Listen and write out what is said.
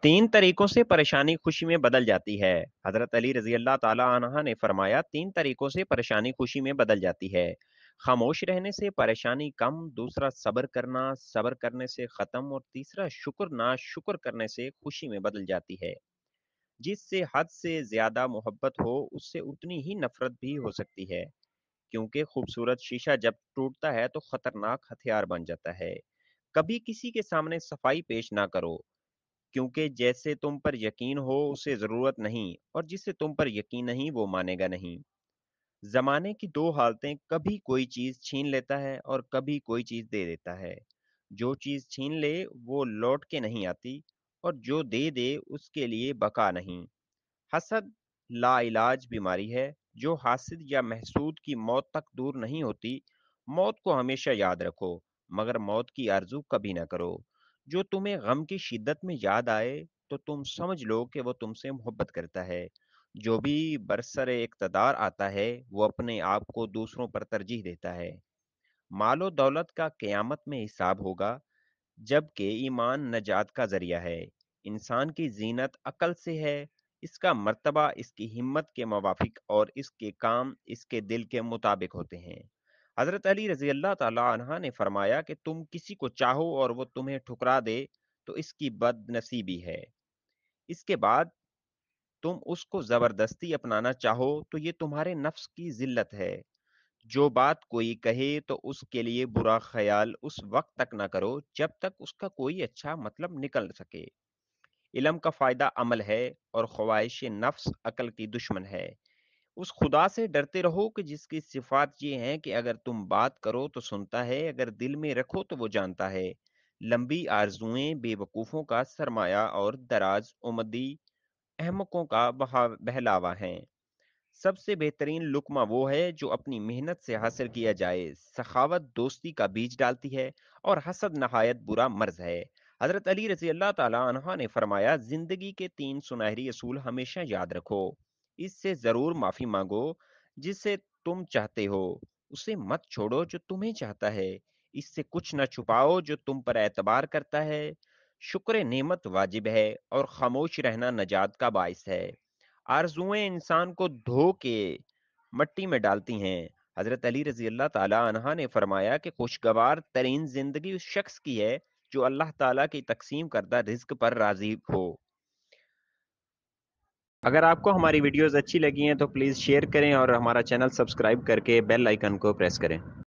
तीन तरीकों से परेशानी खुशी में बदल जाती है। हजरत अली रजी अल्लाह ताला अन्हा ने फरमाया, तीन तरीकों से परेशानी खुशी में बदल जाती है। खामोश रहने से परेशानी कम, दूसरा सब्र करना, सब्र करने से खत्म, और तीसरा शुक्र ना शुक्र करने से खुशी में बदल जाती है। जिससे हद से ज्यादा मोहब्बत हो, उससे उतनी ही नफरत भी हो सकती है। क्योंकि खूबसूरत शीशा जब टूटता है तो खतरनाक हथियार बन जाता है। कभी किसी के सामने सफाई पेश ना करो, क्योंकि जैसे तुम पर यकीन हो उसे जरूरत नहीं, और जिससे तुम पर यकीन नहीं वो मानेगा नहीं। जमाने की दो हालतें, कभी कोई चीज छीन लेता है और कभी कोई चीज दे देता है। जो चीज छीन ले वो लौट के नहीं आती, और जो दे दे उसके लिए बका नहीं। हसद लाइलाज बीमारी है, जो हासिद या महसूद की मौत तक दूर नहीं होती। मौत को हमेशा याद रखो, मगर मौत की आरजू कभी ना करो। जो तुम्हें गम की शिद्दत में याद आए तो तुम समझ लो कि वो तुमसे मोहब्बत करता है। जो भी बरसरे इक़्तिदार आता है वो अपने आप को दूसरों पर तरजीह देता है। मालो दौलत का क़यामत में हिसाब होगा, जबकि ईमान नजात का जरिया है। इंसान की जीनत अकल से है, इसका मर्तबा इसकी हिम्मत के मुवाफिक और इसके काम इसके दिल के मुताबिक होते हैं। हजरत अली रजी अल्लाह ताला अन्हा ने फरमाया कि तुम किसी को चाहो और वो तुम्हें ठुकरा दे तो इसकी बदनसीबी है। इसके बाद तुम उसको जबरदस्ती अपनाना चाहो तो ये तुम्हारे नफ्स की जिल्लत है। जो बात कोई कहे तो उसके लिए बुरा ख्याल उस वक्त तक ना करो जब तक उसका कोई अच्छा मतलब निकल सके। इल्म का फायदा अमल है, और ख्वाहिश नफ्स अकल की दुश्मन है। उस खुदा से डरते रहो कि जिसकी सिफात ये हैं कि अगर तुम बात करो तो सुनता है, अगर दिल में रखो तो वो जानता है। लंबी आरजुएं बेवकूफों का सरमाया, और दराज उमदी अहमकों का बहलावा है। सबसे बेहतरीन लुक्मा वो है जो अपनी मेहनत से हासिल किया जाए। सखावत दोस्ती का बीज डालती है, और हसद नहायत बुरा मर्ज है। हजरत अली रजी अल्लाह ताला अन्हा ने फरमाया, जिंदगी के तीन सुनहरी असूल हमेशा याद रखो। इससे जरूर माफी मांगो जिसे तुम चाहते हो, उसे मत छोड़ो जो तुम्हें चाहता है। इससे कुछ न छुपाओ जो तुम पर एतबार करता है। शुक्र नेमत वाजिब है, और खामोश रहना नजात का बाइस है। आरजुएं इंसान को धो के मट्टी में डालती हैं। हजरत अली रजी अल्लाह ताला अन्हा ने फरमाया कि खुशगवार तरीन जिंदगी उस शख्स की है जो अल्लाह ताला की तकसीम करदा रिज्क पर राजी हो। अगर आपको हमारी वीडियोस अच्छी लगी हैं तो प्लीज़ शेयर करें और हमारा चैनल सब्सक्राइब करके बेल आइकन को प्रेस करें।